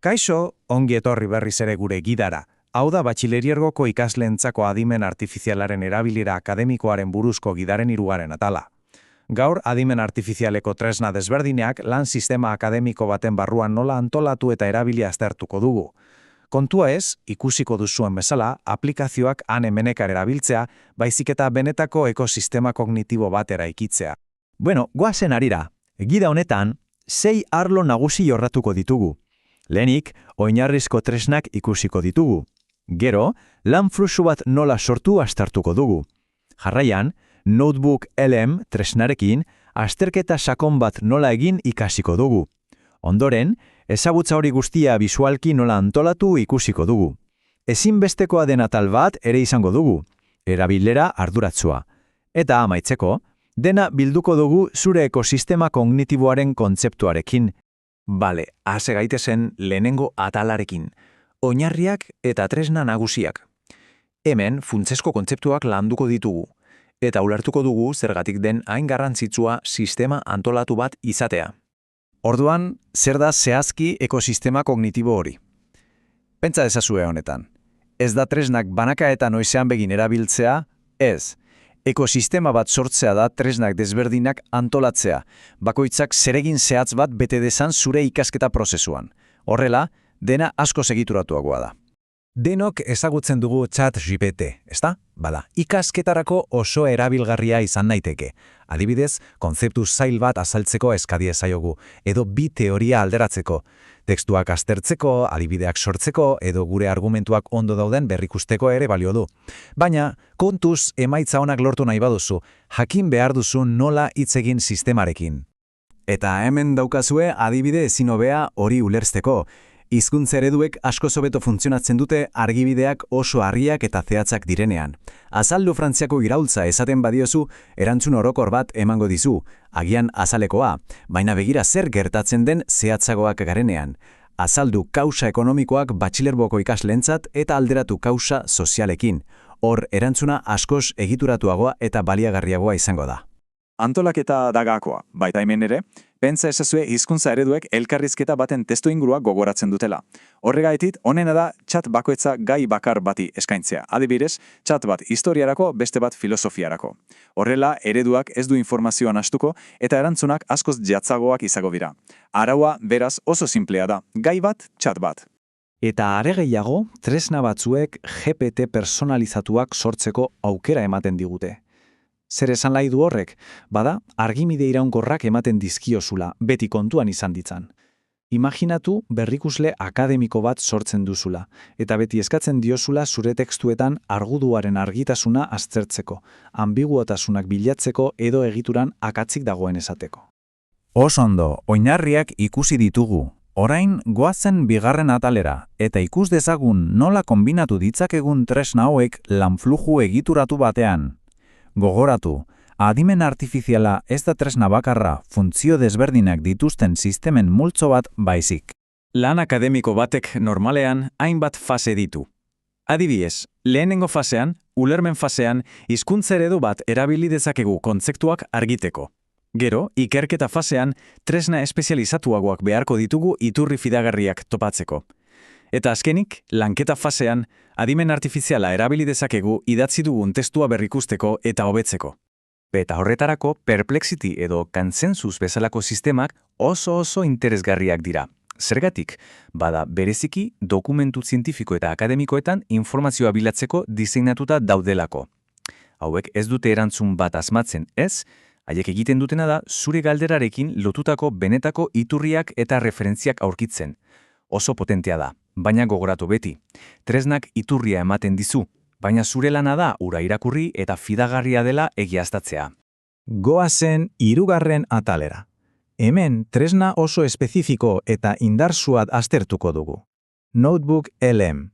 Kaixo, ongi etorri berriz ere gure gidara. Hau da batxileriergoko ikasleentzako adimen artifizialaren erabilera akademikoaren buruzko gidaren hirugarren atala. Gaur, adimen artifizialeko tresna desberdineak lan sistema akademiko baten barruan nola antolatu eta erabili aztertuko dugu. Kontua ez, ikusiko duzuen bezala, aplikazioak han-hemenekar erabiltzea, baizik eta benetako ekosistema kognitibo bat eraikitzea. Bueno, goazen harira. Gida honetan, 6 arlo nagusi jorratuko ditugu. Lehenik, oinarrizko tresnak ikusiko ditugu. Gero, lan fluxu bat nola sortu aztertuko dugu. Jarraian, Notebook LM tresnarekin, azterketa sakon bat nola egin ikasiko dugu. Ondoren, ezagutza hori guztia bisualki nola antolatu ikusiko dugu. Ezinbestekoa den atal bat ere izango dugu, erabilera arduratsua. Eta amaitzeko, dena bilduko dugu zure ekosistema kognitiboaren kontzeptuarekin. Bale, hase gaitezen lehenengo atalarekin. Oinarriak eta tresna nagusiak. Hemen funtsesko kontzeptuak landuko ditugu. Eta ulertuko dugu zergatik den hain garrantzitsua sistema antolatu bat izatea. Orduan, zer da zehazki ekosistema kognitibo hori? Pentsa dezazue honetan. Ez da tresnak banaka eta noizean begin erabiltzea, ez. Ekosistema bat sortzea da tresnak desberdinak antolatzea, bakoitzak zeregin zehatz bat bete dezan zure ikasketa prozesuan. Horrela, dena asko segituratuagoa da. Denok ezagutzen dugu ChatGPT, ezta? Bada, ikasketarako oso erabilgarria izan daiteke. Adibidez, kontzeptu zail bat azaltzeko eskadi ezaiogu, edo bi teoria alderatzeko, tekstuak aztertzeko, adibideak sortzeko, edo gure argumentuak ondo dauden berrikusteko ere balio du. Baina, kontuz emaitza onak lortu nahi baduzu, jakin behar duzu nola hitz egin sistemarekin. Eta hemen daukazue adibide ezin hobea hori ulertzeko. Hizkuntza ereduek asko hobeto funtzionatzen dute argibideak oso argiak eta zehatzak direnean. Azaldu Frantziako iraultza esaten badiozu, erantzun orokor bat emango dizu, agian azalekoa, baina begira zer gertatzen den zehatzagoak garenean. Azaldu kausa ekonomikoak batxilerboko ikasleentzat eta alderatu kausa sozialekin. Hor erantzuna askoz egituratuagoa eta baliagarriagoa izango da. Antolaketa da gakoa, baita hemen ere, pentsa ezazue hizkuntza ereduek elkarrizketa baten testu ingurua gogoratzen dutela. Horregaitik, onena da chat bakoitza gai bakar bati eskaintzea. Adibidez, chat bat historiarako, beste bat filosofiarako. Horrela, ereduak ez du informazioan astuko eta erantzunak askoz jatzagoak izango dira. Araua, beraz, oso simplea da. Gai bat, chat bat. Eta are gehiago, tresna batzuek GPT personalizatuak sortzeko aukera ematen digute. Zer esan nahi du horrek? Bada, argimide iraunkorrak ematen dizkiozula, beti kontuan izan ditzan. Imaginatu berrikusle akademiko bat sortzen duzula, eta beti eskatzen diozula zure tekstuetan arguduaren argitasuna aztertzeko, ambiguotasunak bilatzeko edo egituran akatzik dagoen esateko. Oso ondo, oinarriak ikusi ditugu. Orain goazen bigarren atalera, eta ikus dezagun nola konbinatu ditzakegun tresna hauek lanfluju egituratu batean. Gogoratu, adimen artifiziala ez da tresna bakarra funtzio desberdinak dituzten sistemen multzo bat baizik. Lan akademiko batek normalean hainbat fase ditu. Adibidez, lehenengo fasean, ulermen fasean, hizkuntza eredu bat erabili dezakegu kontzeptuak argiteko. Gero, ikerketa fasean, tresna espezializatuagoak beharko ditugu iturri fidagarriak topatzeko. Eta azkenik, lanketa fasean, adimen artifiziala erabili dezakegu idatzi dugun testua berrikusteko eta hobetzeko. Eta horretarako, Perplexity edo Consensus bezalako sistemak oso interesgarriak dira. Zergatik, bada bereziki dokumentu zientifiko eta akademikoetan informazioa bilatzeko diseinatuta daudelako. Hauek ez dute erantzun bat asmatzen ez, haiek egiten dutena da zure galderarekin lotutako benetako iturriak eta referentziak aurkitzen. Oso potentea da. Baina gogoratu beti, tresnak iturria ematen dizu, baina zure lana da ura irakurri eta fidagarria dela egiaztatzea. Goazen hirugarren atalera. Hemen tresna oso espezifiko eta indartsuat aztertuko dugu. Notebook LM.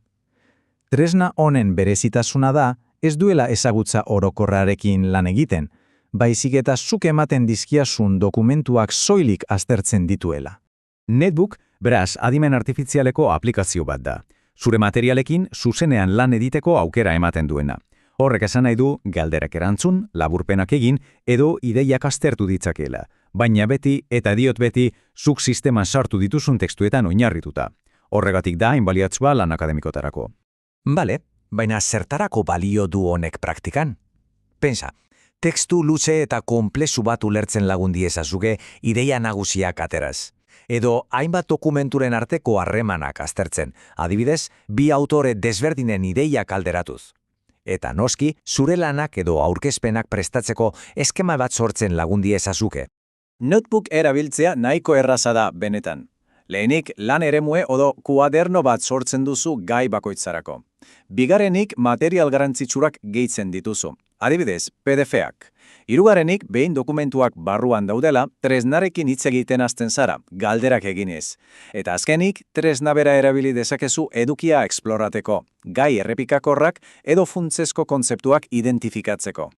Tresna honen berezitasuna da ez duela ezagutza orokorrarekin lan egiten, baizik eta zuk ematen dizkiazun dokumentuak soilik aztertzen dituela. Netbook beraz, adimen artifizialeko aplikazio bat da. Zure materialekin zuzenean lan editeko aukera ematen duena. Horrek esan nahi du galderak erantzun, laburpenak egin edo ideiak aztertu ditzakela. Baina beti eta diot beti zuk sisteman sartu dituzun tekstuetan oinarrituta. Horregatik da inbaliatzua lan akademikotarako. Bale, baina zertarako balio du honek praktikan? Pensa, tekstu luze eta konplexu bat ulertzen lagundi ezazuke ideia nagusiak ateraz. Edo hainbat dokumenturen arteko harremanak aztertzen, adibidez, bi autore desberdinen ideiak alderatuz. Eta noski, zure lanak edo aurkezpenak prestatzeko eskema bat sortzen lagundi ezazuke. Notebook erabiltzea nahiko erraza da benetan. Lehenik lan eremue odo kuaderno bat sortzen duzu gai bakoitzarako. Bigarrenik material garrantzitsurak gehitzen dituzu. Adibidez, PDF-ak. Hirugarrenik behin dokumentuak barruan daudela, tresnarekin hitz egiten hasten zara, galderak eginez. Eta azkenik, tresna bera erabili dezakezu edukia esplorateko, gai errepikakorrak edo funtsezko kontzeptuak identifikatzeko.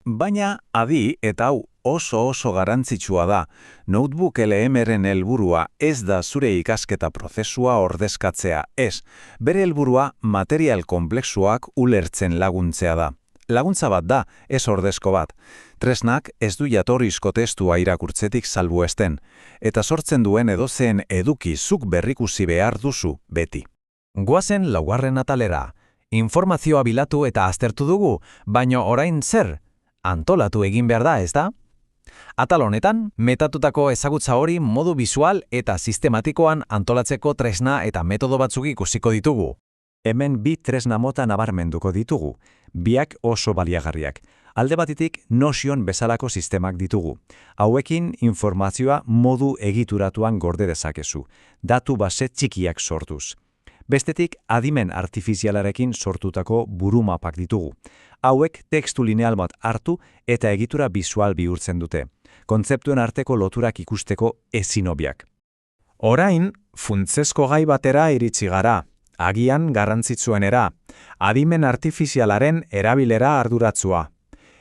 Baina adi eta hau oso garrantzitsua da, notebook LM-ren helburua ez da zure ikasketa prozesua ordezkatzea, ez, bere helburua material konplexuak ulertzen laguntzea da. Laguntza bat da, ez ordezko bat. Tresnak ez du jatorrizko testua irakurtzetik salbuesten, eta sortzen duen edozein eduki zuk berrikusi behar duzu beti. Goazen laugarren atalera. Informazioa bilatu eta aztertu dugu, baino orain zer? Antolatu egin behar da, ez da? Atal honetan, metatutako ezagutza hori modu bisual eta sistematikoan antolatzeko tresna eta metodo batzuk ikusiko ditugu. Hemen bi tresna mota nabarmenduko ditugu, biak oso baliagarriak. Alde batetik Notion bezalako sistemak ditugu. Hauekin informazioa modu egituratuan gorde dezakezu, datu base txikiak sortuz. Bestetik adimen artifizialarekin sortutako burumapak ditugu. Hauek tekstu lineal bat hartu eta egitura bisual bihurtzen dute. Kontzeptuen arteko loturak ikusteko ezinobiak. Orain, funtsezko gai batera iritsi gara. Agian garrantzitsuenera, adimen artifizialaren erabilera arduratzua.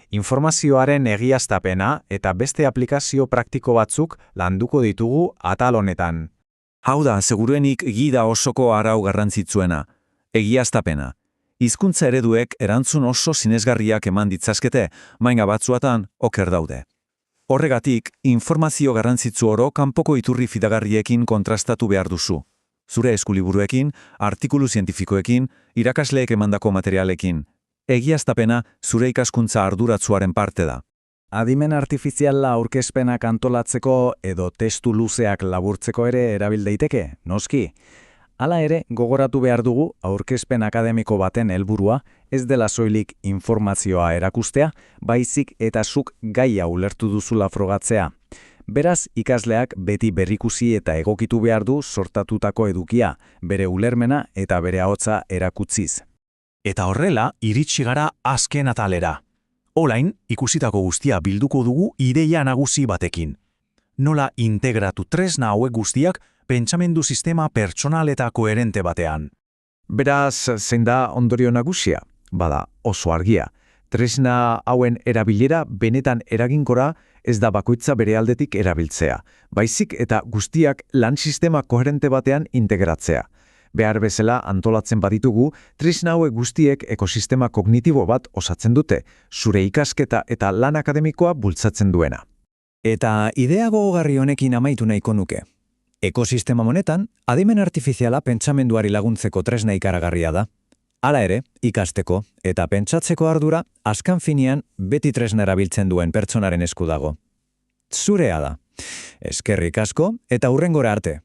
Informazioaren egiaztapena eta beste aplikazio praktiko batzuk landuko ditugu atal honetan. Hau da, seguruenik gida osoko arau garrantzitsuena, egiaztapena. Hizkuntza ereduek erantzun oso sinesgarriak eman ditzazkete, baina batzuatan oker daude. Horregatik, informazio garrantzitsu oro kanpoko iturri fidagarriekin kontrastatu behar duzu. Zure eskuliburuekin, artikulu zientifikoekin, irakasleek emandako materialekin. Egiaztapena zure ikaskuntza arduratsuaren parte da. Adimen artifiziala aurkezpenak antolatzeko edo testu luzeak laburtzeko ere erabil daiteke, noski. Hala ere, gogoratu behar dugu aurkezpen akademiko baten helburua ez dela soilik informazioa erakustea, baizik eta zuk gaia ulertu duzula frogatzea. Beraz, ikasleak beti berrikusi eta egokitu behar du sortatutako edukia, bere ulermena eta bere ahotsa erakutziz. Eta horrela, iritsi gara azken atalera. Olain, ikusitako guztia bilduko dugu ideia nagusi batekin. Nola integratu tresna hauek guztiak pentsamendu sistema pertsonal eta koherente batean. Beraz, zein da ondorio nagusia? Bada, oso argia. Tresna hauen erabilera benetan eraginkora ez da bakoitza bere aldetik erabiltzea, baizik eta guztiak lan sistema koherente batean integratzea. Behar bezala antolatzen baditugu, tresna hauek guztiek ekosistema kognitibo bat osatzen dute, zure ikasketa eta lan akademikoa bultzatzen duena. Eta idea gogogarri honekin amaitu nahiko nuke. Ekosistema honetan, adimen artifiziala pentsamenduari laguntzeko tresna ikaragarria da. Hala ere, ikasteko eta pentsatzeko ardura azken finean beti tresna erabiltzen duen pertsonaren esku dago. Zurea da. Eskerrik asko eta hurrengora arte.